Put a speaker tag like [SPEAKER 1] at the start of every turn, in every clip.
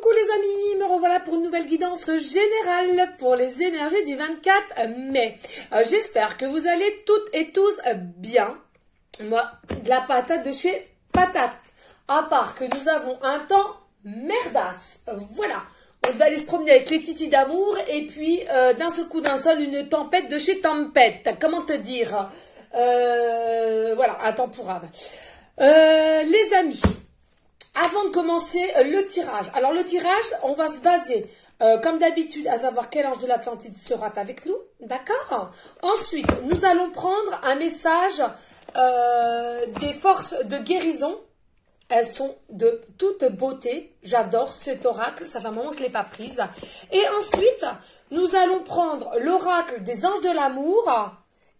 [SPEAKER 1] Coucou les amis, me revoilà pour une nouvelle guidance générale pour les énergies du 24 mai. J'espère que vous allez toutes et tous bien. Moi, de la patate de chez Patate. À part que nous avons un temps merdasse. Voilà. On va aller se promener avec les titis d'amour et puis d'un seul coup d'un seul une tempête de chez Tempête. Comment te dire voilà, un temps pourrave. Les amis, avant de commencer le tirage. Alors le tirage, on va se baser comme d'habitude à savoir quel ange de l'Atlantide sera avec nous. D'accord? Ensuite, nous allons prendre un message des forces de guérison. Elles sont de toute beauté. J'adore cet oracle. Ça fait un moment que je ne l'ai pas prise. Et ensuite, nous allons prendre l'oracle des anges de l'amour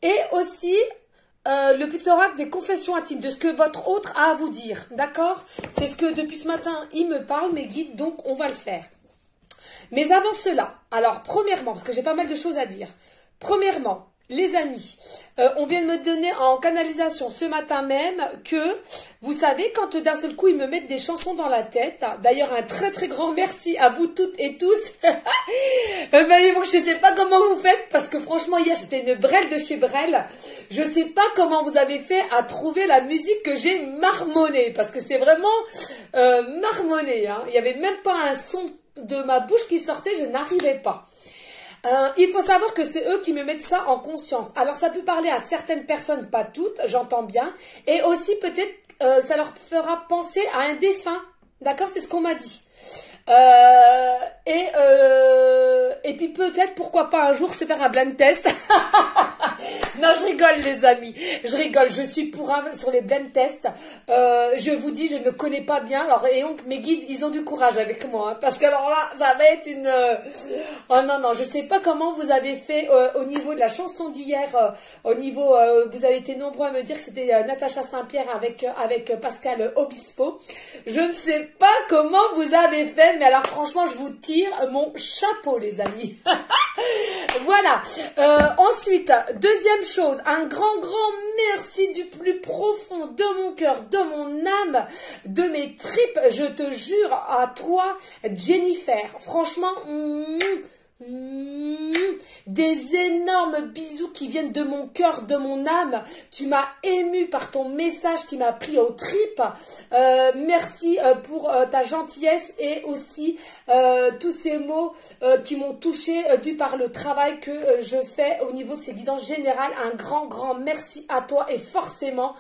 [SPEAKER 1] et aussi le petit oracle des confessions intimes, de ce que votre autre a à vous dire. D'accord? C'est ce que depuis ce matin, il me parle, mes guides, donc on va le faire. Mais avant cela, alors premièrement, parce que j'ai pas mal de choses à dire. Premièrement, les amis, on vient de me donner en canalisation ce matin même que, vous savez, quand d'un seul coup, ils me mettent des chansons dans la tête. D'ailleurs, un très très grand merci à vous toutes et tous. Ben, bon, je ne sais pas comment vous faites, parce que franchement, hier, j'étais une brêle de chez Brel. Je ne sais pas comment vous avez fait à trouver la musique que j'ai marmonnée, parce que c'est vraiment marmonné. Hein. Il n'y avait même pas un son de ma bouche qui sortait, je n'arrivais pas. Il faut savoir que c'est eux qui me mettent ça en conscience. Alors ça peut parler à certaines personnes, pas toutes, j'entends bien. Et aussi peut-être ça leur fera penser à un défunt. D'accord? C'est ce qu'on m'a dit. Et puis peut-être, pourquoi pas un jour se faire un blind test. Non, je rigole les amis, je rigole, je suis pourrave sur les blind tests. Je vous dis, je ne connais pas bien. Alors, et donc mes guides, ils ont du courage avec moi, hein, parce que alors là, ça va être une... Oh non, non, je sais pas comment vous avez fait au niveau de la chanson d'hier, au niveau, vous avez été nombreux à me dire que c'était Natacha Saint-Pierre avec Pascal Obispo. Je ne sais pas comment vous avez fait, mais alors franchement, je vous tire mon chapeau les amis. Voilà. Ensuite, deuxième chose, un grand merci du plus profond de mon cœur, de mon âme, de mes tripes, je te jure, à toi, Jennifer. Franchement, des énormes bisous qui viennent de mon cœur, de mon âme. Tu m'as ému par ton message qui m'a pris aux tripes. Merci pour ta gentillesse et aussi tous ces mots qui m'ont touché dû par le travail que je fais au niveau de ces guidances générales. Un grand merci à toi et forcément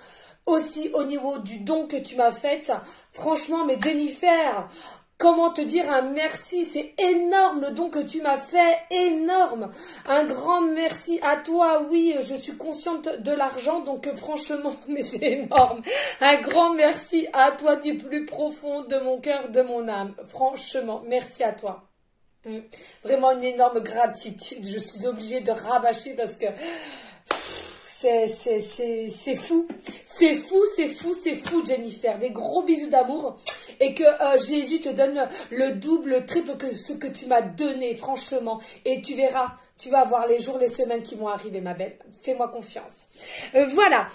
[SPEAKER 1] aussi au niveau du don que tu m'as fait. Franchement, mais Jennifer, comment te dire un merci, c'est énorme le don que tu m'as fait, énorme. Un grand merci à toi, oui, je suis consciente de l'argent, donc franchement, mais c'est énorme. Un grand merci à toi du plus profond de mon cœur, de mon âme. Franchement, merci à toi. Vraiment une énorme gratitude, je suis obligée de rabâcher parce que... C'est fou, c'est fou Jennifer, des gros bisous d'amour et que Jésus te donne le double, le triple que ce que tu m'as donné franchement et tu verras, tu vas voir les jours, les semaines qui vont arriver ma belle, fais-moi confiance. Voilà,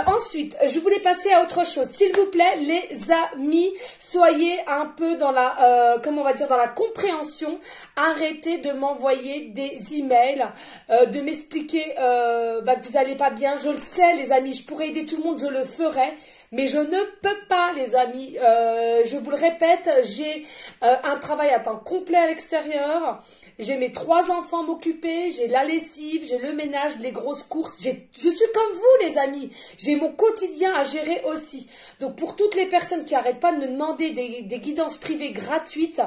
[SPEAKER 1] ensuite je voulais passer à autre chose, s'il vous plaît les amis, soyez un peu dans la, comment on va dire, dans la compréhension, arrêtez de m'envoyer des emails, de m'expliquer que vous allez pas bien, je le sais les amis, je pourrais aider tout le monde, je le ferai. Mais je ne peux pas, les amis. Je vous le répète, j'ai un travail à temps complet à l'extérieur. J'ai mes 3 enfants m'occuper. J'ai la lessive, j'ai le ménage, les grosses courses. Je suis comme vous, les amis. J'ai mon quotidien à gérer aussi. Donc, pour toutes les personnes qui n'arrêtent pas de me demander des guidances privées gratuites,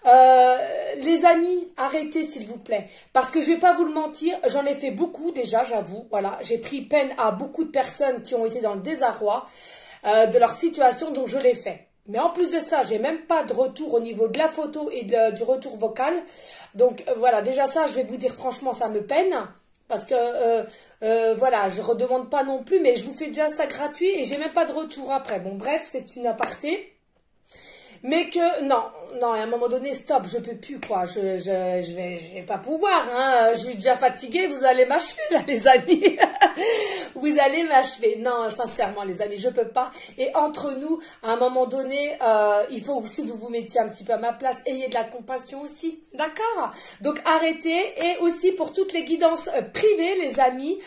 [SPEAKER 1] les amis, arrêtez s'il vous plaît. Parce que je vais pas vous le mentir, j'en ai fait beaucoup déjà, j'avoue. Voilà, j'ai pris peine à beaucoup de personnes qui ont été dans le désarroi de leur situation, donc je l'ai fait. Mais en plus de ça, j'ai même pas de retour au niveau de la photo et du retour vocal. Donc voilà, déjà ça, je vais vous dire franchement, ça me peine. Parce que voilà, je redemande pas non plus, mais je vous fais déjà ça gratuit et j'ai même pas de retour après. Bon bref, c'est une aparté. Mais que, non, non, à un moment donné, stop, je peux plus, quoi. Je vais pas pouvoir, hein. Je suis déjà fatiguée, vous allez m'achever, là, les amis. Vous allez m'achever. Non, sincèrement, les amis, je peux pas. Et entre nous, à un moment donné, il faut aussi que vous vous mettiez un petit peu à ma place. Ayez de la compassion aussi. D'accord? Donc, arrêtez. Et aussi, pour toutes les guidances privées, les amis,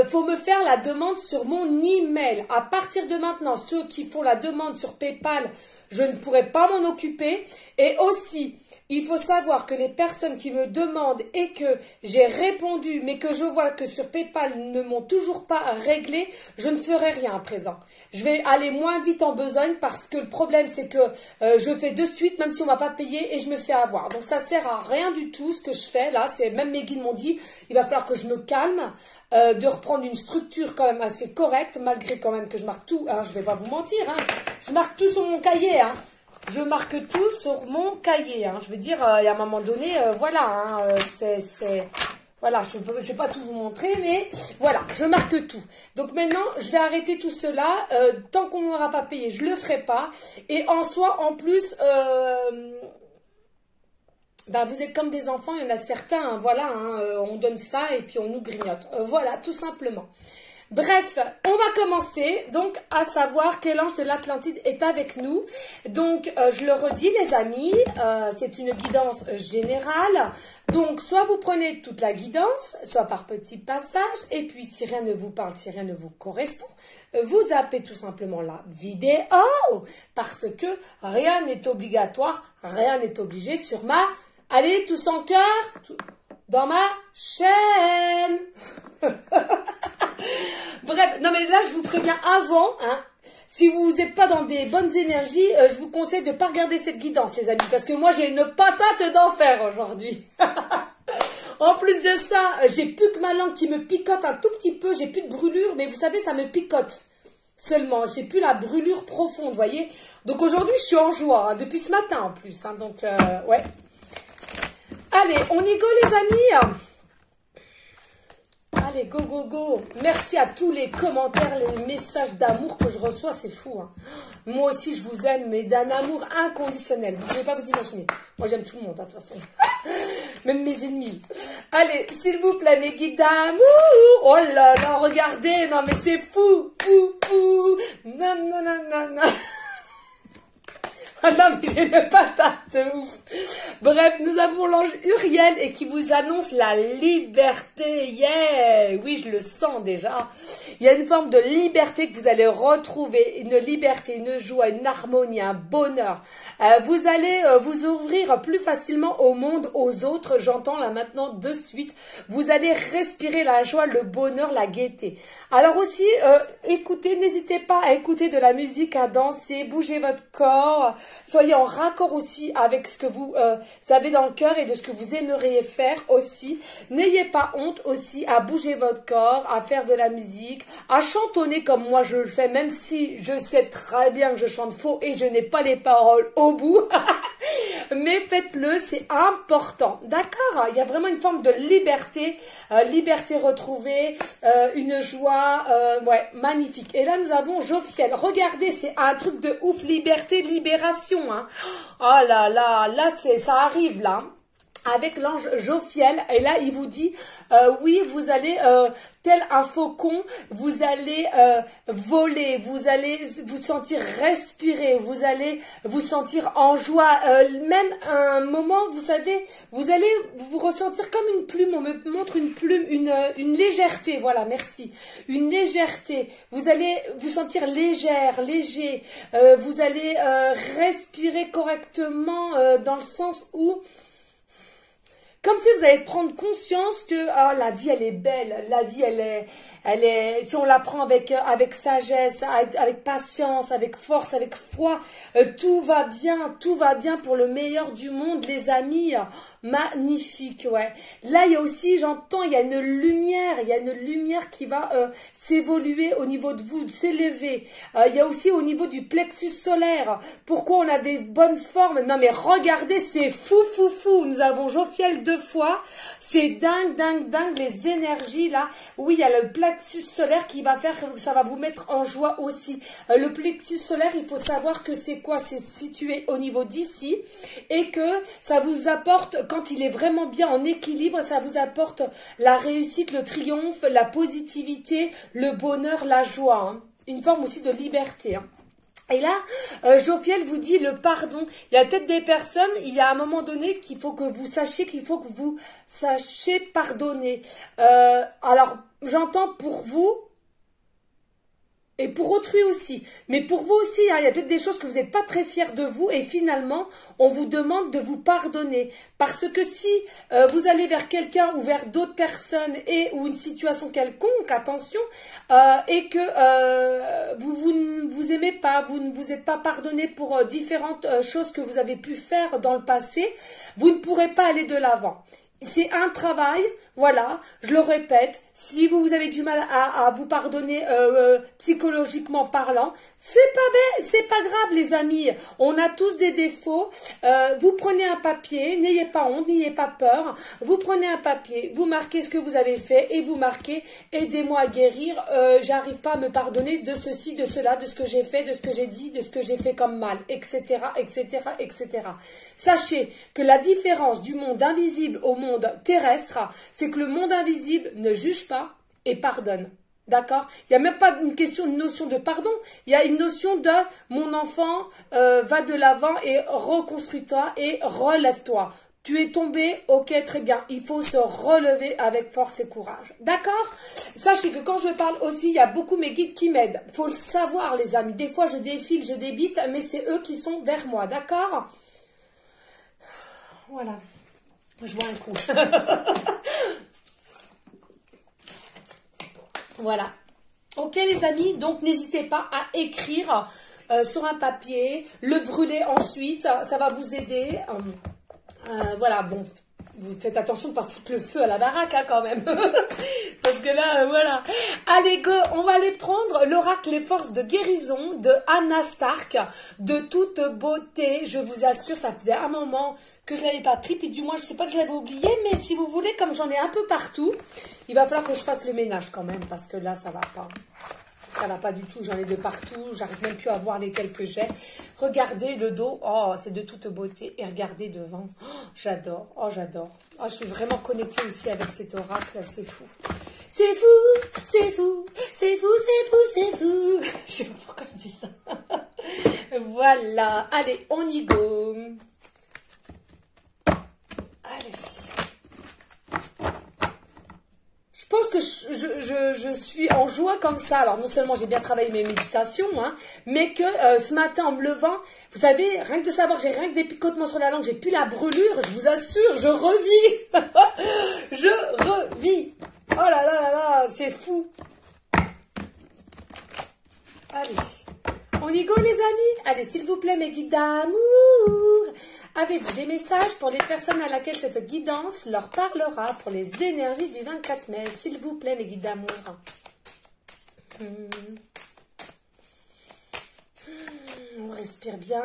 [SPEAKER 1] faut me faire la demande sur mon email. À partir de maintenant, ceux qui font la demande sur PayPal, je ne pourrai pas m'en occuper. Et aussi, il faut savoir que les personnes qui me demandent et que j'ai répondu, mais que je vois que sur PayPal ne m'ont toujours pas réglé, je ne ferai rien à présent. Je vais aller moins vite en besogne parce que le problème, c'est que je fais de suite, même si on m'a pas payé, et je me fais avoir. Donc, ça sert à rien du tout ce que je fais. Là, c'est même mes guides m'ont dit, il va falloir que je me calme, de reprendre une structure quand même assez correcte, malgré quand même que je marque tout. Hein, je vais pas vous mentir, hein, je marque tout sur mon cahier, hein. Je marque tout sur mon cahier. Hein. Je veux dire, il y a un moment donné, voilà, hein, voilà, je vais pas tout vous montrer, mais voilà, je marque tout. Donc maintenant, je vais arrêter tout cela. Tant qu'on m'aura pas payé, je le ferai pas. Et en soi, en plus, bah, vous êtes comme des enfants, il y en a certains, hein, voilà, hein, on donne ça et puis on nous grignote. Voilà, tout simplement. Bref, on va commencer donc à savoir quel ange de l'Atlantide est avec nous. Donc, je le redis les amis, c'est une guidance générale. Donc, soit vous prenez toute la guidance, soit par petits passages. Et puis, si rien ne vous parle, si rien ne vous correspond, vous zappez tout simplement la vidéo. Parce que rien n'est obligatoire, rien n'est obligé sur ma... Allez, tous en cœur, dans ma chaîne. Bref, non mais là je vous préviens avant, hein, si vous n'êtes pas dans des bonnes énergies, je vous conseille de ne pas regarder cette guidance les amis, parce que moi j'ai une patate d'enfer aujourd'hui. En plus de ça, j'ai plus que ma langue qui me picote un tout petit peu, j'ai plus de brûlure, mais vous savez ça me picote seulement, j'ai plus la brûlure profonde, vous voyez. Donc aujourd'hui je suis en joie, hein, depuis ce matin en plus, hein, donc ouais. Allez, on y go les amis. Allez, go, go, go. Merci à tous les commentaires, les messages d'amour que je reçois, c'est fou. Hein. Moi aussi, je vous aime, mais d'un amour inconditionnel. Vous ne pouvez pas vous imaginer. Moi, j'aime tout le monde, hein, de toute façon. Même mes ennemis. Allez, s'il vous plaît, mes guides d'amour. Oh là là, regardez. Non, mais c'est fou, fou, fou. Non, non, non, non, non. Ah non, mais j'ai une patate ouf. Bref, nous avons l'ange Uriel et qui vous annonce la liberté. Yeah! Oui, je le sens déjà. Il y a une forme de liberté que vous allez retrouver. Une liberté, une joie, une harmonie, un bonheur. Vous allez vous ouvrir plus facilement au monde, aux autres. J'entends là maintenant de suite. Vous allez respirer la joie, le bonheur, la gaieté. Alors aussi, écoutez, n'hésitez pas à écouter de la musique, à danser, bougez votre corps. Soyez en raccord aussi avec ce que vous avez dans le cœur et de ce que vous aimeriez faire aussi. N'ayez pas honte aussi à bouger votre corps, à faire de la musique, à chantonner comme moi je le fais, même si je sais très bien que je chante faux et je n'ai pas les paroles au bout. Mais faites-le, c'est important. D'accord? Il y a vraiment une forme de liberté, liberté retrouvée, une joie, ouais, magnifique. Et là, nous avons Jophiel. Regardez, c'est un truc de ouf, liberté, libération. Hein. Oh là là, là, ça arrive, là. Avec l'ange Jophiel, et là il vous dit, oui vous allez, tel un faucon, vous allez voler, vous allez vous sentir respirer, vous allez vous sentir en joie, même un moment, vous savez, vous allez vous ressentir comme une plume, on me montre une plume, une légèreté, voilà, merci, une légèreté, vous allez vous sentir légère, léger, vous allez respirer correctement dans le sens où comme si vous allez prendre conscience que oh, la vie, elle est belle. La vie, elle est si on la prend avec sagesse, avec patience, avec force, avec foi, tout va bien pour le meilleur du monde, les amis. Magnifique, ouais. Là, il y a aussi, j'entends, il y a une lumière qui va s'évoluer au niveau de vous, s'élever. Il y a aussi au niveau du plexus solaire. Pourquoi on a des bonnes formes? Non, mais regardez, c'est fou, fou, fou. Nous avons Jophiel 2 fois. C'est dingue, dingue, dingue, les énergies, là. Oui, il y a le plexus plexus solaire qui va faire que ça va vous mettre en joie aussi. Le plexus solaire, il faut savoir que c'est quoi? C'est situé au niveau d'ici et que ça vous apporte, quand il est vraiment bien en équilibre, ça vous apporte la réussite, le triomphe, la positivité, le bonheur, la joie, hein. Une forme aussi de liberté, hein. Et là, Jophiel vous dit le pardon. Il y a peut-être des personnes, il y a un moment donné qu'il faut que vous sachiez pardonner. Alors, j'entends pour vous et pour autrui aussi. Mais pour vous aussi, hein, il y a peut-être des choses que vous n'êtes pas très fiers de vous et finalement, on vous demande de vous pardonner. Parce que si vous allez vers quelqu'un ou vers d'autres personnes ou une situation quelconque, attention, et que vous ne vous aimez pas, vous ne vous êtes pas pardonné pour différentes choses que vous avez pu faire dans le passé, vous ne pourrez pas aller de l'avant. C'est un travail, voilà, je le répète, si vous avez du mal à vous pardonner psychologiquement parlant, c'est pas grave les amis, on a tous des défauts, vous prenez un papier, n'ayez pas honte, n'ayez pas peur, vous prenez un papier, vous marquez ce que vous avez fait et vous marquez aidez-moi à guérir, j'arrive pas à me pardonner de ceci, de cela, de ce que j'ai fait, de ce que j'ai dit, de ce que j'ai fait comme mal, etc., etc., etc. Sachez que la différence du monde invisible au monde terrestre, c'est que le monde invisible ne juge pas et pardonne. D'accord? Il n'y a même pas une notion de pardon. Il y a une notion de mon enfant, va de l'avant et reconstruis-toi et relève-toi. Tu es tombé, ok, très bien. Il faut se relever avec force et courage. D'accord? Sachez que quand je parle aussi, il y a beaucoup mes guides qui m'aident. Il faut le savoir, les amis. Des fois, je défile, je débite, mais c'est eux qui sont vers moi. D'accord? Voilà. Je bois un coup. Voilà. Ok les amis, donc n'hésitez pas à écrire sur un papier, le brûler ensuite, ça va vous aider. Voilà, bon, vous faites attention de ne pas foutre le feu à la baraque hein, quand même. Parce que là, voilà. Allez go, on va aller prendre l'oracle Les Forces de Guérison de Anna Stark, de toute beauté. Je vous assure, ça faisait un moment que je ne l'avais pas pris, puis du moins, je ne sais pas que je l'avais oublié, mais si vous voulez, comme j'en ai un peu partout, il va falloir que je fasse le ménage quand même, parce que là, ça va pas. Ça va pas du tout, j'en ai de partout, j'arrive même plus à voir lesquels que j'ai. Regardez le dos, oh, c'est de toute beauté. Et regardez devant, oh, j'adore, oh, j'adore. Oh, je suis vraiment connectée aussi avec cet oracle, c'est fou. C'est fou, c'est fou, c'est fou, c'est fou, c'est fou. Je sais pas pourquoi je dis ça. Voilà, allez, on y go. Allez. Je pense que je suis en joie comme ça. Alors non seulement j'ai bien travaillé mes méditations, hein, mais que ce matin en me levant, vous savez, rien que de savoir que j'ai rien que des picotements sur la langue, j'ai plus la brûlure, je vous assure, je revis. Je revis. Oh là là là là, c'est fou. Allez, on y go les amis. Allez, s'il vous plaît mes guides d'amour. Avez-vous des messages pour les personnes à laquelle cette guidance leur parlera pour les énergies du 24 mai? S'il vous plaît, mes guides d'amour. On respire bien.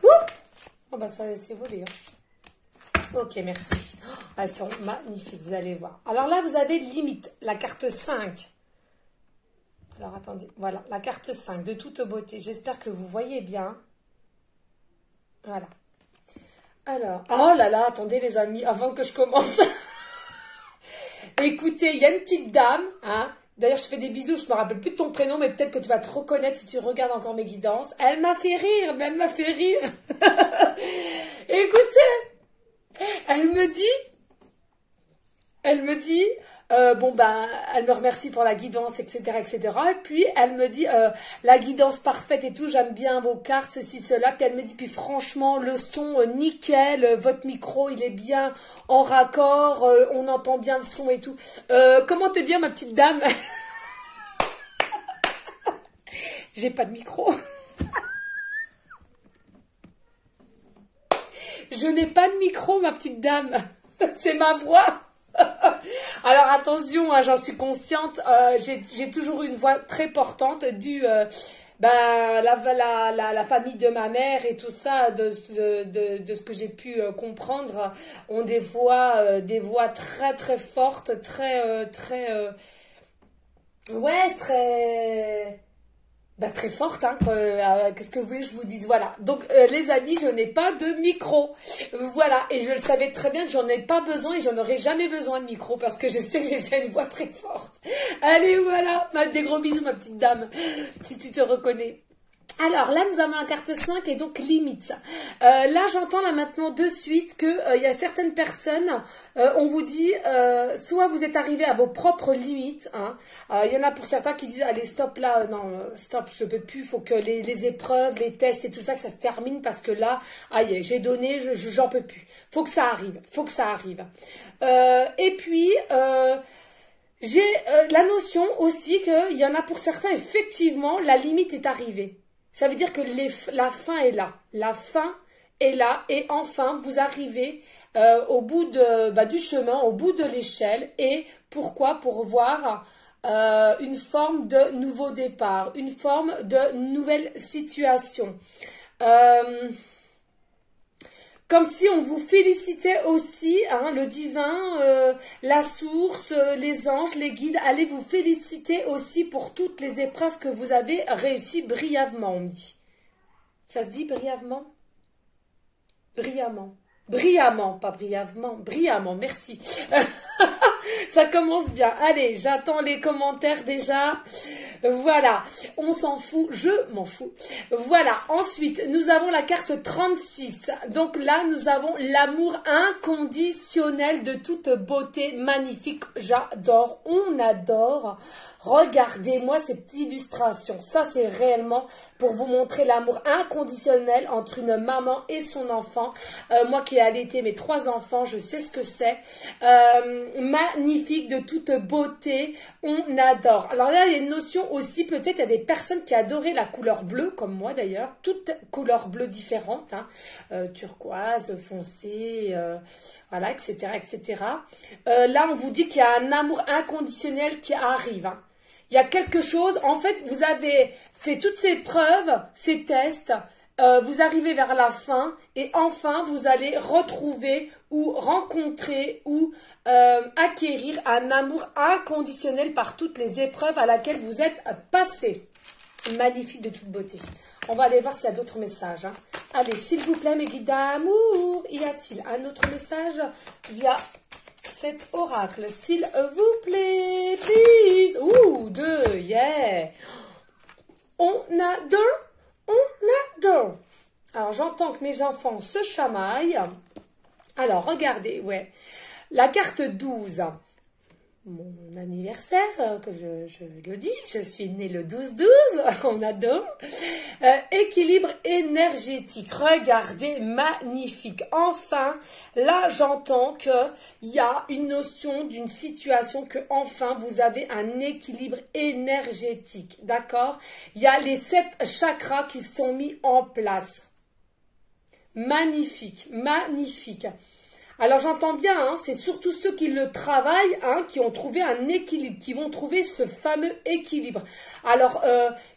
[SPEAKER 1] Ouh! Oh bah ça c'est volé. Ok, merci. Elles sont magnifiques, vous allez voir. Alors là, vous avez limite, la carte 5. Alors attendez, voilà, la carte 5 de toute beauté. J'espère que vous voyez bien. Voilà. Alors, oh là là, attendez les amis, avant que je commence. Écoutez, il y a une petite dame, hein. D'ailleurs, je te fais des bisous, je ne me rappelle plus de ton prénom, mais peut-être que tu vas te reconnaître si tu regardes encore mes guidances. Elle m'a fait rire, mais elle m'a fait rire. Écoutez, elle me dit, bon ben, elle me remercie pour la guidance, etc., etc. Et puis elle me dit, la guidance parfaite et tout, j'aime bien vos cartes, ceci, cela. Puis elle me dit, puis franchement, le son nickel, votre micro, il est bien en raccord, on entend bien le son et tout. Comment te dire, ma petite dame? J'ai pas de micro. Je n'ai pas de micro, ma petite dame. C'est ma voix. Alors attention, hein, j'en suis consciente. J'ai toujours eu une voix très portante due la famille de ma mère et tout ça, de ce que j'ai pu comprendre, ont des voix très très fortes, très forte, hein, qu'est-ce que vous voulez que je vous dise, voilà. Donc, les amis, je n'ai pas de micro, voilà, et je le savais très bien que j'en ai pas besoin et j'en aurai jamais besoin de micro parce que je sais que j'ai déjà une voix très forte. Allez, voilà, des gros bisous, ma petite dame, si tu te reconnais. Alors là, nous avons la carte 5 et donc limite. Là, j'entends là maintenant de suite que y a certaines personnes, on vous dit, soit vous êtes arrivé à vos propres limites. Hein. Y en a pour certains qui disent, allez, stop là, non, stop, je peux plus, il faut que les épreuves, les tests et tout ça, que ça se termine parce que là, aïe, j'ai donné, j'en peux plus. Faut que ça arrive, et puis... j'ai la notion aussi qu'il y en a pour certains, effectivement, la limite est arrivée. Ça veut dire que la fin est là. La fin est là et enfin, vous arrivez au bout du chemin, au bout de l'échelle. Et pourquoi? Pour voir une forme de nouveau départ, une forme de nouvelle situation. Comme si on vous félicitait aussi, hein, le divin, la source, les anges, les guides, allez vous féliciter aussi pour toutes les épreuves que vous avez réussi brillamment, on me dit. Ça se dit brillamment? Brillamment. Brillamment, pas brièvement, brillamment, merci. Ça commence bien. Allez, j'attends les commentaires déjà. Voilà, on s'en fout, je m'en fous. Voilà, ensuite, nous avons la carte 36. Donc là, nous avons l'amour inconditionnel de toute beauté magnifique. J'adore, on adore. Regardez-moi cette illustration. Ça, c'est réellement pour vous montrer l'amour inconditionnel entre une maman et son enfant. Moi qui ai allaité mes 3 enfants, je sais ce que c'est. Magnifique, de toute beauté. On adore. Alors là, il y a une notion aussi, peut-être, il y a des personnes qui adoraient la couleur bleue, comme moi d'ailleurs. Toutes couleurs bleues différentes. Hein. Turquoise, foncé, voilà, etc., etc. Là, on vous dit qu'il y a un amour inconditionnel qui arrive. Hein. Il y a quelque chose, en fait, vous avez fait toutes ces preuves, ces tests, vous arrivez vers la fin et enfin, vous allez retrouver ou rencontrer ou acquérir un amour inconditionnel par toutes les épreuves à laquelle vous êtes passé. Magnifique, de toute beauté. On va aller voir s'il y a d'autres messages. Hein. Allez, s'il vous plaît, mes guides d'amour, y a-t-il un autre message via cet oracle, s'il vous plaît, please. Ouh, 2, yeah. On adore. Alors, j'entends que mes enfants se chamaillent. Alors, regardez, ouais. La carte 12. Mon anniversaire, que je le dis, je suis née le 12-12, on adore. Équilibre énergétique, regardez, magnifique. Enfin, là j'entends qu'il y a une notion d'une situation que enfin vous avez un équilibre énergétique, d'accord? Il y a les 7 chakras qui sont mis en place. Magnifique, magnifique. Alors j'entends bien, hein, c'est surtout ceux qui le travaillent, hein, qui ont trouvé un équilibre, qui vont trouver ce fameux équilibre. Alors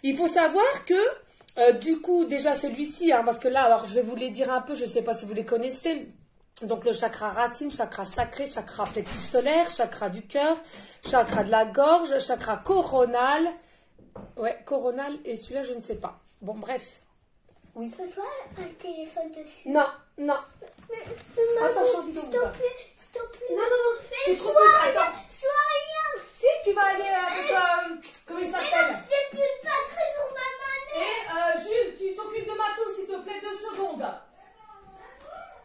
[SPEAKER 1] il faut savoir que du coup déjà celui-ci, hein, parce que là, alors je vais vous les dire un peu, je ne sais pas si vous les connaissez. Donc le chakra racine, chakra sacré, chakra plexus solaire, chakra du cœur, chakra de la gorge, chakra coronal. Ouais, coronal et celui-là je ne sais pas. Bon bref. Oui.
[SPEAKER 2] Ce soit un téléphone dessus.
[SPEAKER 1] Non, non.
[SPEAKER 2] Attends, s'il te plaît, s'il te plaît.
[SPEAKER 1] Non, non, non.
[SPEAKER 2] Mais
[SPEAKER 1] Sois
[SPEAKER 2] rien.
[SPEAKER 1] Si, tu vas aller avec... comment il s'appelle?
[SPEAKER 2] C'est plus de batterie sur ma manette.
[SPEAKER 1] Et Jules, tu t'occupes de Matou, s'il te plaît, 2 secondes.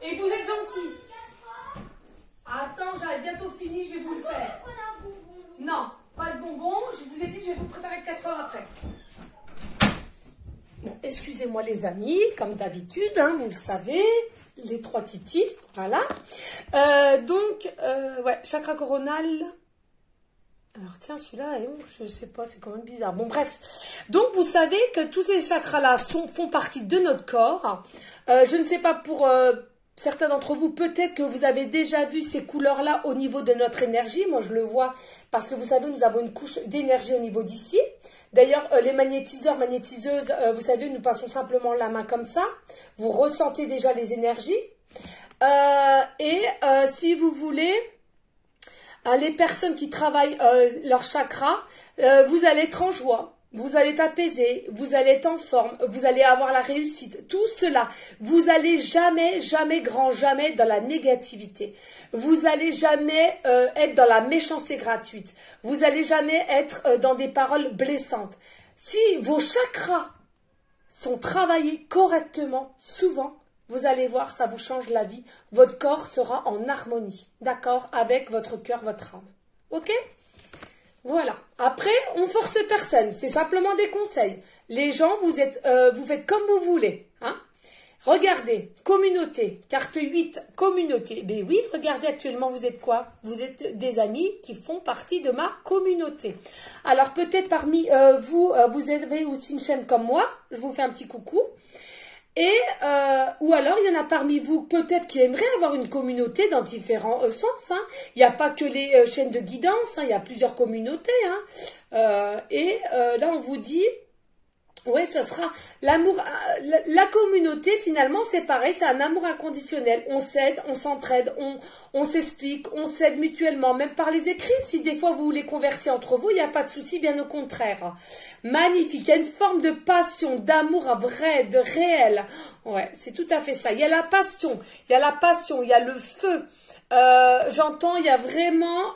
[SPEAKER 1] Et vous êtes gentils. Attends, j'avais bientôt fini, je vais vous le faire. Non, pas de bonbons. Je vous ai dit, je vais vous préparer 4 heures après. Bon, excusez-moi les amis, comme d'habitude, hein, vous le savez, les 3 titis, voilà. Ouais, chakra coronal. Alors tiens, celui-là, je sais pas, c'est quand même bizarre. Bon, bref. Donc, vous savez que tous ces chakras-là font partie de notre corps. Je ne sais pas pour certains d'entre vous, peut-être que vous avez déjà vu ces couleurs-là au niveau de notre énergie. Moi, je le vois parce que vous savez, nous avons une couche d'énergie au niveau d'ici. D'ailleurs, les magnétiseurs, magnétiseuses, vous savez, nous passons simplement la main comme ça. Vous ressentez déjà les énergies. Si vous voulez, les personnes qui travaillent leur chakra, vous allez être en joie. Vous allez être apaisé, vous allez être en forme, vous allez avoir la réussite, tout cela. Vous allez jamais, jamais, grand jamais dans la négativité. Vous allez jamais être dans la méchanceté gratuite. Vous allez jamais être dans des paroles blessantes. Si vos chakras sont travaillés correctement, souvent, vous allez voir, ça vous change la vie. Votre corps sera en harmonie, d'accord, avec votre cœur, votre âme. Ok ? Voilà. Après, on force personne. C'est simplement des conseils. Les gens, vous faites comme vous voulez. Hein. Regardez, communauté, carte 8, communauté. Ben oui, regardez actuellement, vous êtes quoi? Vous êtes des amis qui font partie de ma communauté. Alors peut-être parmi vous avez aussi une chaîne comme moi. Je vous fais un petit coucou. Ou alors, il y en a parmi vous peut-être qui aimeraient avoir une communauté dans différents sens. Hein. Il n'y a pas que les chaînes de guidance, hein, il y a plusieurs communautés. Hein. Là, on vous dit, ouais, ça sera l'amour. La communauté, finalement, c'est pareil, c'est un amour inconditionnel. On s'aide, on s'entraide, on s'explique, on s'aide mutuellement, même par les écrits. Si des fois vous voulez converser entre vous, il n'y a pas de souci, bien au contraire. Magnifique, il y a une forme de passion, d'amour vrai, de réel. Ouais, c'est tout à fait ça. Il y a la passion, il y a la passion, il y a le feu. J'entends, il y a vraiment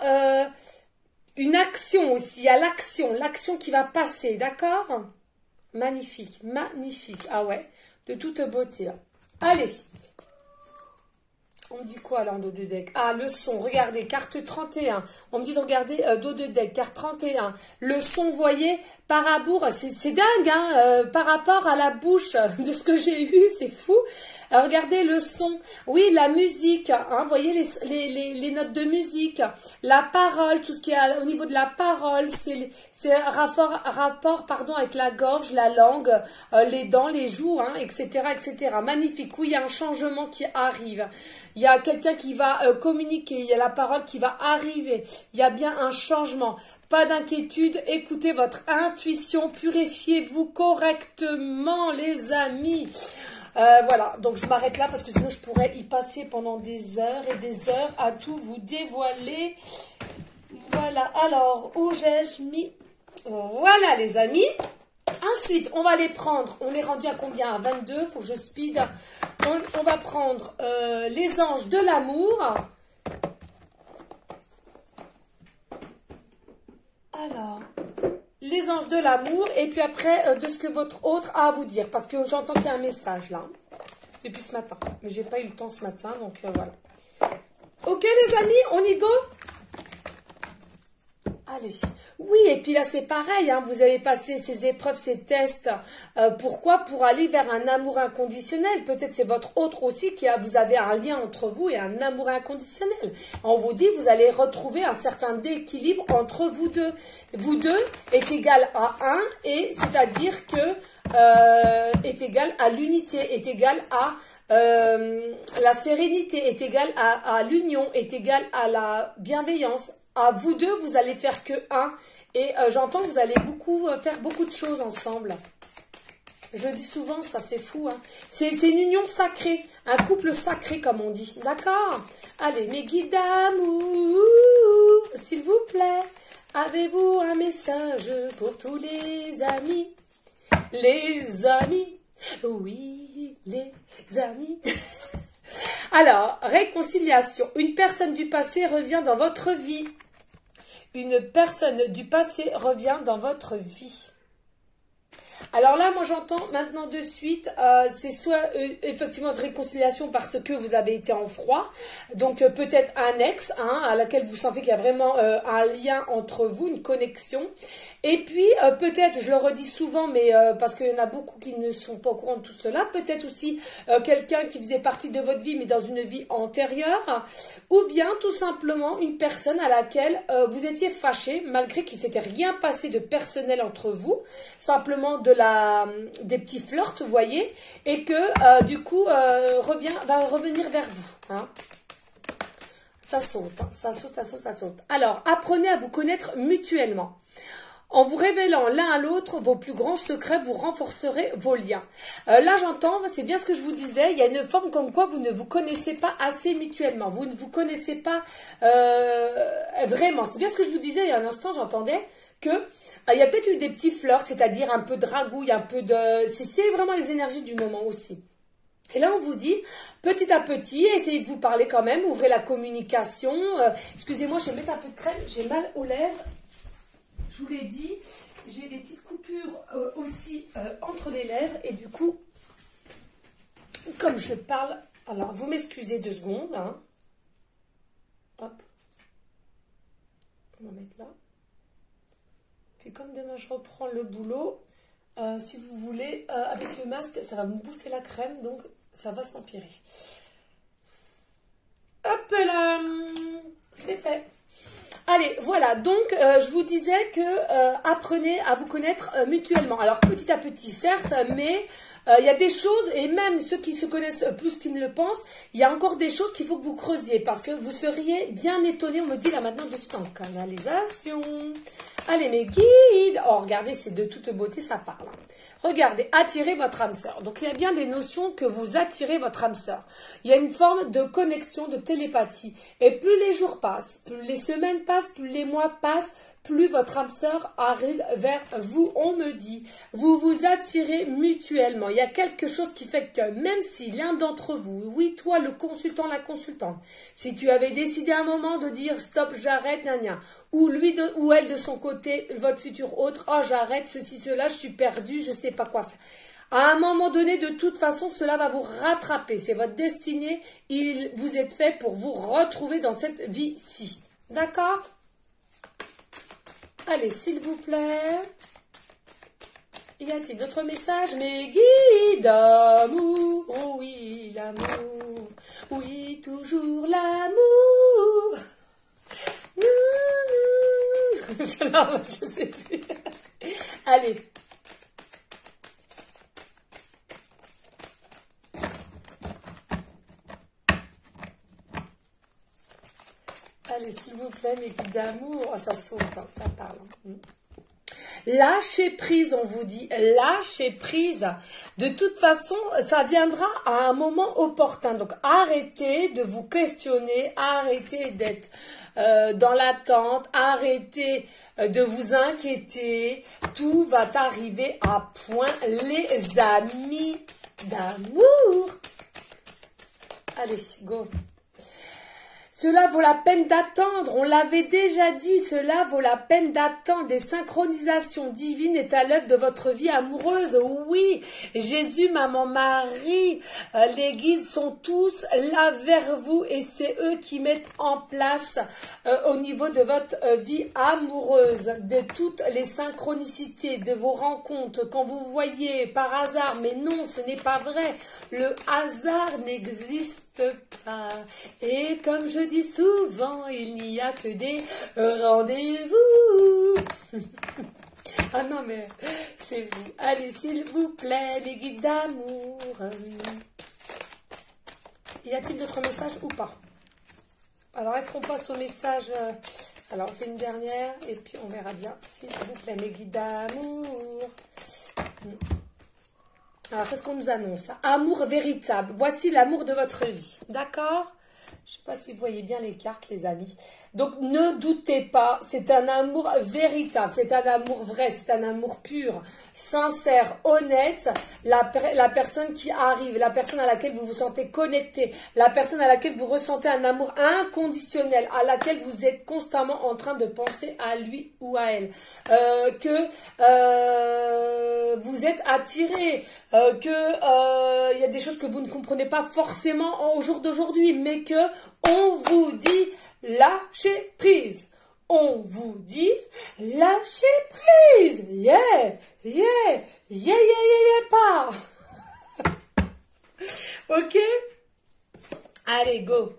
[SPEAKER 1] une action aussi. Il y a l'action qui va passer, d'accord ? Magnifique, magnifique. Ah ouais, de toute beauté. Hein. Allez. On me dit quoi là en dos de deck? Ah, le son, regardez, carte 31. On me dit de regarder dos de deck, carte 31. Le son, vous voyez, par rapport, c'est dingue, hein, par rapport à la bouche de ce que j'ai eu, c'est fou. Regardez le son, oui, la musique, hein, vous voyez les notes de musique, la parole, tout ce qui est au niveau de la parole, c'est rapport avec la gorge, la langue, les dents, les joues, hein, etc., etc. Magnifique, oui, il y a un changement qui arrive. Il y a quelqu'un qui va communiquer, il y a la parole qui va arriver, il y a bien un changement. Pas d'inquiétude, écoutez votre intuition, purifiez-vous correctement les amis. Voilà, donc je m'arrête là parce que sinon je pourrais y passer pendant des heures et des heures à tout vous dévoiler. Voilà, alors où j'ai mis? Voilà les amis. Ensuite, on va les prendre. On est rendu à combien? À 22, faut que je speed. On va prendre les anges de l'amour. Alors, les anges de l'amour. Et puis après, de ce que votre autre a à vous dire. Parce que j'entends qu'il y a un message là. Depuis ce matin. Mais j'ai pas eu le temps ce matin, donc voilà. Ok les amis, on y go? Allez. Oui, et puis là, c'est pareil, hein, vous avez passé ces épreuves, ces tests. Pourquoi? Pour aller vers un amour inconditionnel. Peut-être c'est votre autre aussi vous avez un lien entre vous et un amour inconditionnel. On vous dit, vous allez retrouver un certain équilibre entre vous deux. Vous deux est égal à 1, et c'est-à-dire que est égal à l'unité, est égal à la sérénité, est égal à l'union, est égal à la bienveillance. À vous deux, vous allez faire que 1. Et j'entends que vous allez faire beaucoup de choses ensemble. Je dis souvent, ça c'est fou. Hein. C'est une union sacrée. Un couple sacré, comme on dit. D'accord? Allez, mes guides d'amour, s'il vous plaît, avez-vous un message pour tous les amis? Les amis, oui, les amis. Alors, réconciliation. Une personne du passé revient dans votre vie. Une personne du passé revient dans votre vie. Alors là, moi j'entends maintenant de suite, c'est soit effectivement de réconciliation parce que vous avez été en froid, donc peut-être un ex, hein, à laquelle vous sentez qu'il y a vraiment un lien entre vous, une connexion. Et puis peut-être, je le redis souvent, mais parce qu'il y en a beaucoup qui ne sont pas au courant de tout cela, peut-être aussi quelqu'un qui faisait partie de votre vie mais dans une vie antérieure, ou bien tout simplement une personne à laquelle vous étiez fâché malgré qu'il ne s'était rien passé de personnel entre vous, simplement de la des petits flirts, vous voyez, et que du coup va revenir vers vous. Hein. Ça saute, hein, ça saute, ça saute, ça saute. Alors, apprenez à vous connaître mutuellement. En vous révélant l'un à l'autre vos plus grands secrets, vous renforcerez vos liens. Là, j'entends, c'est bien ce que je vous disais, il y a une forme comme quoi vous ne vous connaissez pas assez mutuellement. Vous ne vous connaissez pas vraiment. C'est bien ce que je vous disais il y a un instant, j'entendais que il y a peut-être eu des petits flirts, c'est-à-dire un peu de dragouille, un peu de... C'est vraiment les énergies du moment aussi. Et là, on vous dit, petit à petit, essayez de vous parler quand même, ouvrez la communication. Excusez-moi, je vais mettre un peu de crème, j'ai mal aux lèvres. Je vous l'ai dit, j'ai des petites coupures aussi entre les lèvres et du coup, comme je parle, alors vous m'excusez 2 secondes. Hein. Hop, on va mettre là. Puis comme demain je reprends le boulot, si vous voulez, avec le masque, ça va me bouffer la crème, donc ça va s'empirer. Hop là, c'est fait. Allez, voilà, donc je vous disais que apprenez à vous connaître mutuellement. Alors petit à petit, certes, mais il y a des choses, et même ceux qui se connaissent plus qu'ils ne le pensent, il y a encore des choses qu'il faut que vous creusiez, parce que vous seriez bien étonnés, on me dit là maintenant de suite en canalisation. Allez, mes guides, oh regardez, c'est de toute beauté, ça parle. Regardez, attirez votre âme sœur. Donc, il y a bien des notions que vous attirez votre âme sœur. Il y a une forme de connexion, de télépathie. Et plus les jours passent, plus les semaines passent, plus les mois passent, plus votre âme sœur arrive vers vous. On me dit, vous vous attirez mutuellement. Il y a quelque chose qui fait que même si l'un d'entre vous, oui, toi, le consultant, la consultante, si tu avais décidé à un moment de dire stop, j'arrête, gna, ou lui ou elle de son côté, votre futur autre, oh j'arrête, ceci, cela, je suis perdu, je ne sais pas quoi faire. À un moment donné, de toute façon, cela va vous rattraper. C'est votre destinée. Vous êtes fait pour vous retrouver dans cette vie-ci. D'accord ? Allez, s'il vous plaît. Y a-t-il d'autres messages? Mes guides d'amour. Oh oui, l'amour. Oui, toujours l'amour. Je sais plus. Allez. Allez, s'il vous plaît, mes guides d'amour. Oh, ça saute, hein, ça parle. Lâchez prise, on vous dit. Lâchez prise. De toute façon, ça viendra à un moment opportun. Donc, arrêtez de vous questionner. Arrêtez d'être dans l'attente. Arrêtez de vous inquiéter. Tout va arriver à point, les amis d'amour. Allez, go. Cela vaut la peine d'attendre, on l'avait déjà dit, cela vaut la peine d'attendre. Des synchronisations divines est à l'œuvre de votre vie amoureuse. Oui, Jésus, Maman Marie, les guides sont tous là vers vous et c'est eux qui mettent en place au niveau de votre vie amoureuse, de toutes les synchronicités, de vos rencontres, quand vous voyez par hasard, mais non, ce n'est pas vrai, le hasard n'existe pas. Et comme je dis souvent, il n'y a que des rendez-vous. Ah non, mais c'est vous. Allez, s'il vous plaît, les guides d'amour. Y a-t-il d'autres messages ou pas? Alors, est-ce qu'on passe au message? Alors, on fait une dernière et puis on verra bien. S'il vous plaît, mes guides d'amour. Alors, qu'est-ce qu'on nous annonce là? Amour véritable. Voici l'amour de votre vie. D'accord? Je ne sais pas si vous voyez bien les cartes, les amis. Donc, ne doutez pas, c'est un amour véritable, c'est un amour vrai, c'est un amour pur, sincère, honnête. La personne qui arrive, la personne à laquelle vous vous sentez connecté, la personne à laquelle vous ressentez un amour inconditionnel, à laquelle vous êtes constamment en train de penser à lui ou à elle. Que vous êtes attiré, que il y a des choses que vous ne comprenez pas forcément au jour d'aujourd'hui, mais que on vous dit lâchez prise. On vous dit lâchez prise. Yeah, yeah, yeah, yeah, yeah, pas. Ok? Allez, go.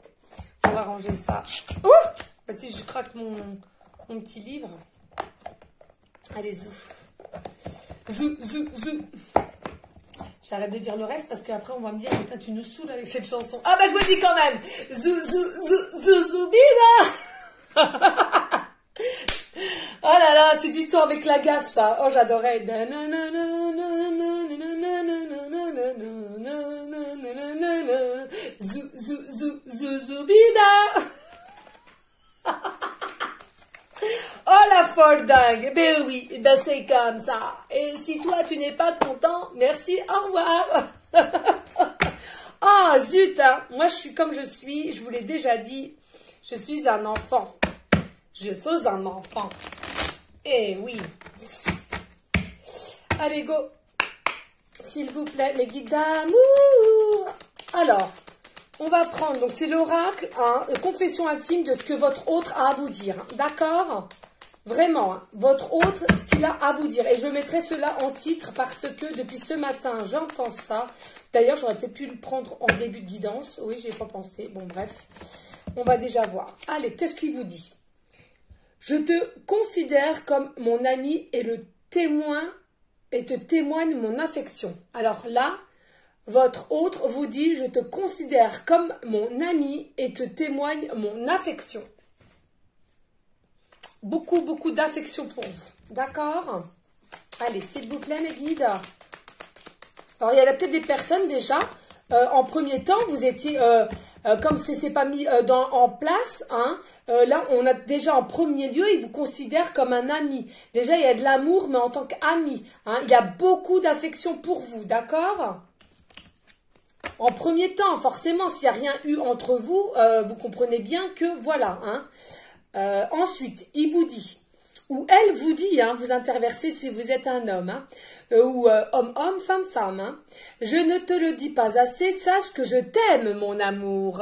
[SPEAKER 1] On va ranger ça. Ouh! Si je craque mon petit livre. Allez, zou. Zou, zou, zou. J'arrête de dire le reste parce qu'après on va me dire que tu nous saoules avec cette chanson. Ah bah je vous le dis quand même. Zou, zou, zou, zou, zoubida. Oh là là, c'est du temps avec la gaffe ça. Oh j'adorais. Zou, zou, zou, zou, zoubida. Oh la folle dingue, ben oui, ben c'est comme ça. Et si toi tu n'es pas content, merci, au revoir. Oh zut, hein. Moi je suis comme je suis, je vous l'ai déjà dit, je suis un enfant. Je suis un enfant. Eh oui. Allez go, s'il vous plaît, mes guides d'amour. Alors, on va prendre, donc c'est l'oracle, hein, confession intime de ce que votre autre a à vous dire. D'accord? Vraiment, hein, votre autre, ce qu'il a à vous dire. Et je mettrai cela en titre parce que depuis ce matin, j'entends ça. D'ailleurs, j'aurais peut-être pu le prendre en début de guidance. Oui, j'ai pas pensé. Bon, bref, on va déjà voir. Allez, qu'est-ce qu'il vous dit? Je te considère comme mon ami et le témoin et te témoigne mon affection. Alors là, votre autre vous dit, je te considère comme mon ami et te témoigne mon affection. Beaucoup, beaucoup d'affection pour vous. D'accord? Allez, s'il vous plaît, mes guides. Alors, il y a peut-être des personnes déjà, en premier temps, vous étiez, comme c'est pas mis en place, hein, là, on a déjà en premier lieu, il vous considère comme un ami. Déjà, il y a de l'amour, mais en tant qu'ami. Hein, il y a beaucoup d'affection pour vous, d'accord? En premier temps, forcément, s'il n'y a rien eu entre vous, vous comprenez bien que voilà. Hein. Ensuite, il vous dit, ou elle vous dit, hein, vous interversez si vous êtes un homme, hein, ou homme-homme, femme-femme. Hein. Je ne te le dis pas assez, sache que je t'aime, mon amour.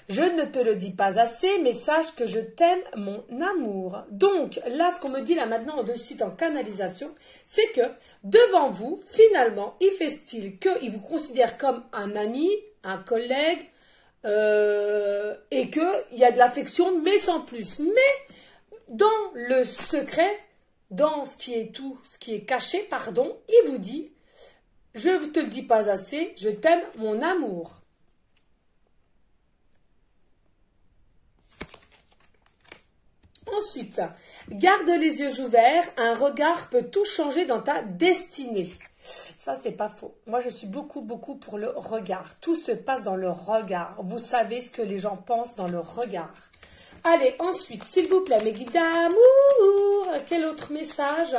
[SPEAKER 1] Je ne te le dis pas assez, mais sache que je t'aime, mon amour. Donc, là, ce qu'on me dit là maintenant de suite en canalisation, c'est que devant vous, finalement, il fait style qu'il vous considère comme un ami, un collègue, et qu'il y a de l'affection, mais sans plus. Mais dans le secret, dans ce qui est tout, ce qui est caché, pardon, il vous dit, je ne te le dis pas assez, je t'aime, mon amour. Ensuite, garde les yeux ouverts, un regard peut tout changer dans ta destinée. Ça, c'est pas faux. Moi, je suis beaucoup pour le regard. Tout se passe dans le regard. Vous savez ce que les gens pensent dans le regard. Allez, ensuite, s'il vous plaît, mes guides d'amour, quel autre message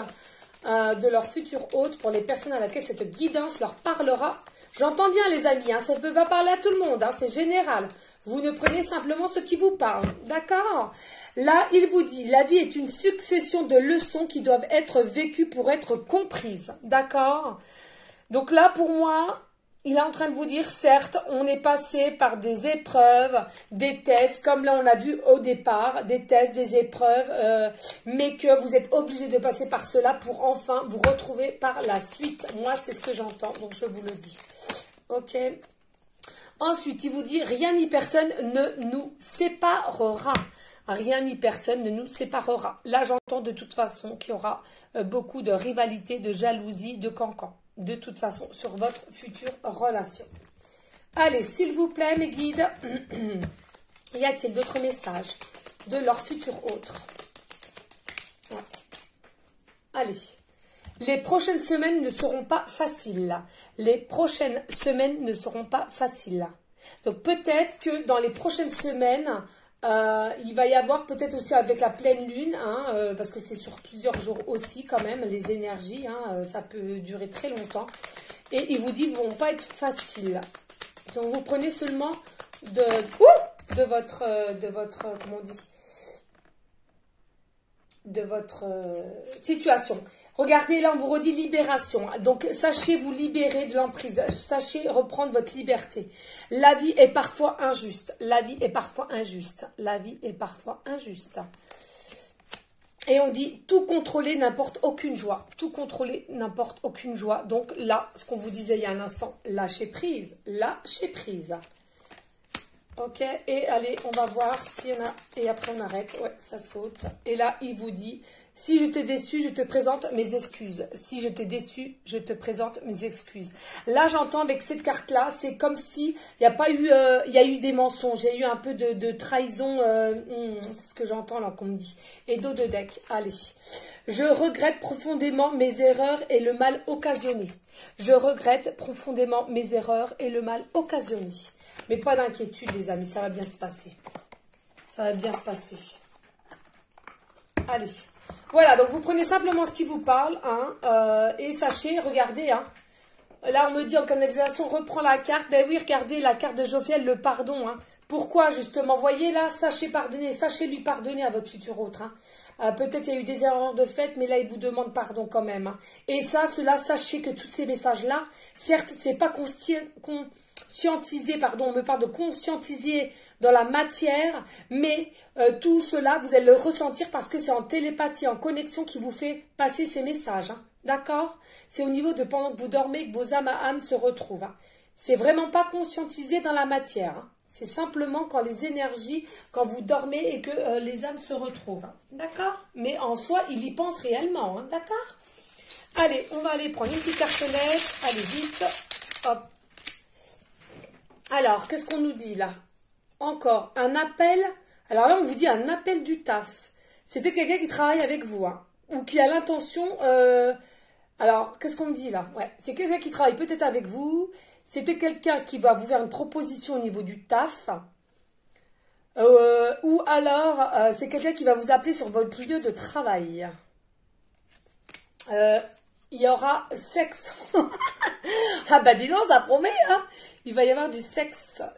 [SPEAKER 1] de leur futur hôte pour les personnes à laquelle cette guidance leur parlera? J'entends bien, les amis, hein, ça ne peut pas parler à tout le monde, hein, c'est général. Vous ne prenez simplement ce qui vous parle, d'accord? Là, il vous dit, la vie est une succession de leçons qui doivent être vécues pour être comprises, d'accord? Donc là, pour moi, il est en train de vous dire, certes, on est passé par des épreuves, des tests, comme là on a vu au départ, des tests, des épreuves, mais que vous êtes obligé de passer par cela pour enfin vous retrouver par la suite. Moi, c'est ce que j'entends, donc je vous le dis. Ok. Ensuite, il vous dit, rien ni personne ne nous séparera. Rien ni personne ne nous séparera. Là, j'entends de toute façon qu'il y aura beaucoup de rivalité, de jalousie, de cancan. De toute façon, sur votre future relation. Allez, s'il vous plaît, mes guides, y a-t-il d'autres messages de leur futur autre? Ouais. Allez. Les prochaines semaines ne seront pas faciles. Les prochaines semaines ne seront pas faciles. Donc peut-être que dans les prochaines semaines, il va y avoir peut-être aussi avec la pleine lune, hein, parce que c'est sur plusieurs jours aussi quand même, les énergies, hein, ça peut durer très longtemps. Et il vous dit qu'ils ne vont pas être faciles. Donc vous prenez seulement de votre comment on dit, de votre situation. Regardez, là, on vous redit libération. Donc, sachez vous libérer de l'emprise. Sachez reprendre votre liberté. La vie est parfois injuste. La vie est parfois injuste. La vie est parfois injuste. Et on dit, tout contrôler n'importe aucune joie. Tout contrôler n'importe aucune joie. Donc, là, ce qu'on vous disait il y a un instant, lâchez prise. Lâchez prise. Ok, et allez, on va voir s'il y en a. Et après, on arrête. Ouais, ça saute. Et là, il vous dit... Si je t'ai déçu, je te présente mes excuses. Si je t'ai déçu, je te présente mes excuses. Là, j'entends avec cette carte-là, c'est comme si il y a pas eu, il y a eu des mensonges, il y a eu un peu de trahison. C'est ce que j'entends là qu'on me dit. Et dos de deck, allez. Je regrette profondément mes erreurs et le mal occasionné. Je regrette profondément mes erreurs et le mal occasionné. Mais pas d'inquiétude, les amis, ça va bien se passer. Ça va bien se passer. Allez. Voilà, donc vous prenez simplement ce qui vous parle, hein, et sachez, regardez, hein. Là, on me dit en canalisation, reprends la carte. Ben oui, regardez la carte de Jophiel, le pardon, hein. Pourquoi, justement? Voyez là, sachez pardonner, sachez lui pardonner à votre futur autre, hein. Peut-être il y a eu des erreurs de fait, mais là, il vous demande pardon quand même, hein. Et ça, cela, sachez que tous ces messages-là, certes, c'est pas conscientisé, pardon, on me parle de conscientiser dans la matière, mais tout cela, vous allez le ressentir parce que c'est en télépathie, en connexion qui vous fait passer ces messages, hein. D'accord? C'est au niveau de pendant que vous dormez que vos âmes à âme se retrouvent, hein. C'est vraiment pas conscientisé dans la matière, hein. C'est simplement quand les énergies, quand vous dormez et que les âmes se retrouvent, hein. D'accord? Mais en soi, il y pense réellement, hein. D'accord? Allez, on va aller prendre une petite carte lettre. Allez, vite. Hop. Alors, qu'est-ce qu'on nous dit là? Encore un appel. Alors là, on vous dit un appel du taf. C'est peut-être quelqu'un qui travaille avec vous, hein, ou qui a l'intention... Alors, qu'est-ce qu'on me dit là? Ouais, c'est quelqu'un qui travaille peut-être avec vous. C'est peut-être quelqu'un qui va vous faire une proposition au niveau du taf. Ou alors, c'est quelqu'un qui va vous appeler sur votre lieu de travail. Il y aura sexe. Ah bah dis donc, ça promet, hein. Il va y avoir du sexe à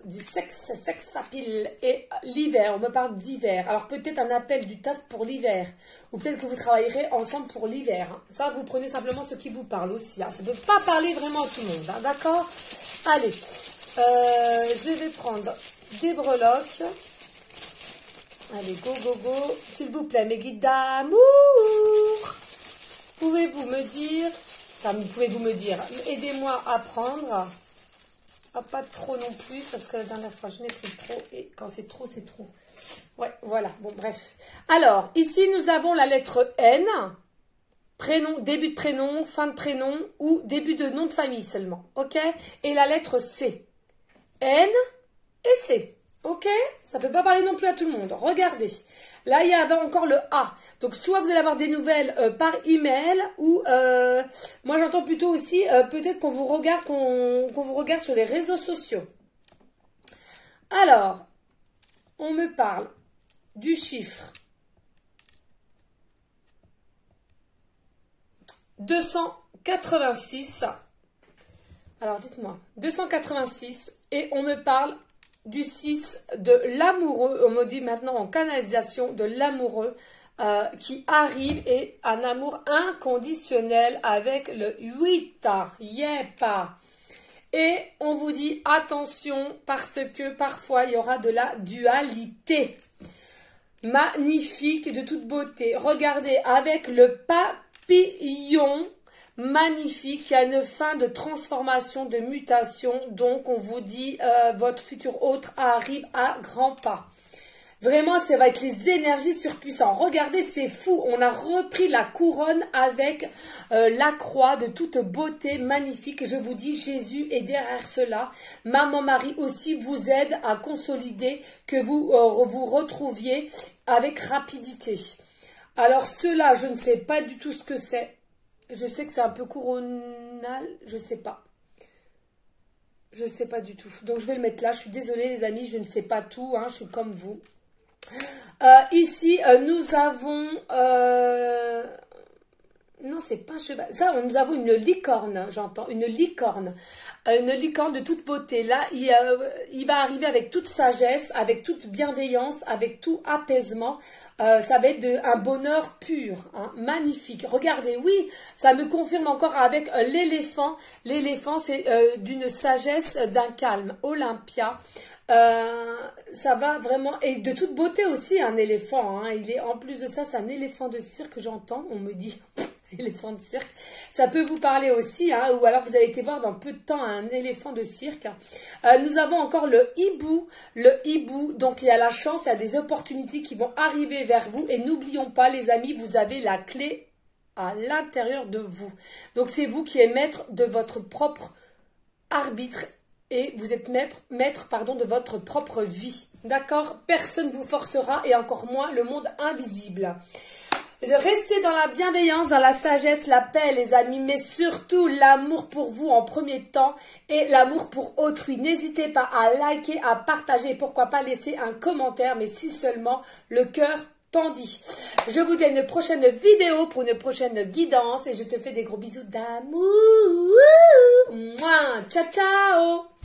[SPEAKER 1] pile. Et l'hiver, on me parle d'hiver. Alors peut-être un appel du taf pour l'hiver. Ou peut-être que vous travaillerez ensemble pour l'hiver, hein. Ça, vous prenez simplement ce qui vous parle aussi, hein. Ça ne peut pas parler vraiment à tout le monde, hein, d'accord? Allez, je vais prendre des breloques. Allez, go, go, go. S'il vous plaît, mes guides d'amour. Pouvez-vous me dire, aidez-moi à prendre. Ah, pas trop non plus, parce que la dernière fois, je n'ai pris trop. Et quand c'est trop, c'est trop. Ouais, voilà. Bon, bref. Alors, ici, nous avons la lettre N. Prénom, début de prénom, fin de prénom ou début de nom de famille seulement. OK? Et la lettre C. N et C. OK? Ça ne peut pas parler non plus à tout le monde. Regardez. Là, il y avait encore le A. Donc, soit vous allez avoir des nouvelles par email ou, moi, j'entends plutôt aussi, peut-être qu'on vous regarde, qu'on vous regarde sur les réseaux sociaux. Alors, on me parle du chiffre 286. Alors, dites-moi, 286 et on me parle du 6 de l'amoureux, on me dit maintenant en canalisation de l'amoureux qui arrive et un amour inconditionnel avec le 8. Yep. Et on vous dit attention parce que parfois il y aura de la dualité. Magnifique, de toute beauté. Regardez avec le papillon. Magnifique, il y a une fin de transformation, de mutation, donc on vous dit votre futur autre arrive à grands pas. Vraiment, ça va être les énergies surpuissantes. Regardez, c'est fou, on a repris la couronne avec la croix de toute beauté, magnifique. Je vous dis, Jésus est derrière cela. Maman Marie aussi vous aide à consolider, que vous vous retrouviez avec rapidité. Alors cela, je ne sais pas du tout ce que c'est. Je sais que c'est un peu coronal, je sais pas. Je sais pas du tout. Donc je vais le mettre là. Je suis désolée les amis, je ne sais pas tout, hein, je suis comme vous. Ici, nous avons... non, c'est pas un cheval. Ça, nous avons une licorne, j'entends. Une licorne. Une licorne de toute beauté. Là, il va arriver avec toute sagesse, avec toute bienveillance, avec tout apaisement. Ça va être un bonheur pur, hein, magnifique. Regardez, oui, ça me confirme encore avec l'éléphant. L'éléphant, c'est d'une sagesse, d'un calme. Olympia. Ça va vraiment, et de toute beauté aussi, un éléphant, hein. Il est, en plus de ça, c'est un éléphant de cirque, j'entends, on me dit, éléphant de cirque. Ça peut vous parler aussi, hein, ou alors vous avez été voir dans peu de temps un éléphant de cirque. Nous avons encore le hibou. Le hibou, donc il y a la chance, il y a des opportunités qui vont arriver vers vous. Et n'oublions pas les amis, vous avez la clé à l'intérieur de vous. Donc c'est vous qui êtes maître de votre propre arbitre et vous êtes maître de votre propre vie. D'accord? Personne ne vous forcera et encore moins le monde invisible. Restez dans la bienveillance, dans la sagesse, la paix les amis, mais surtout l'amour pour vous en premier temps et l'amour pour autrui. N'hésitez pas à liker, à partager et pourquoi pas laisser un commentaire, mais si seulement le cœur t'en dit. Je vous dis à une prochaine vidéo pour une prochaine guidance et je te fais des gros bisous d'amour. Ciao ciao.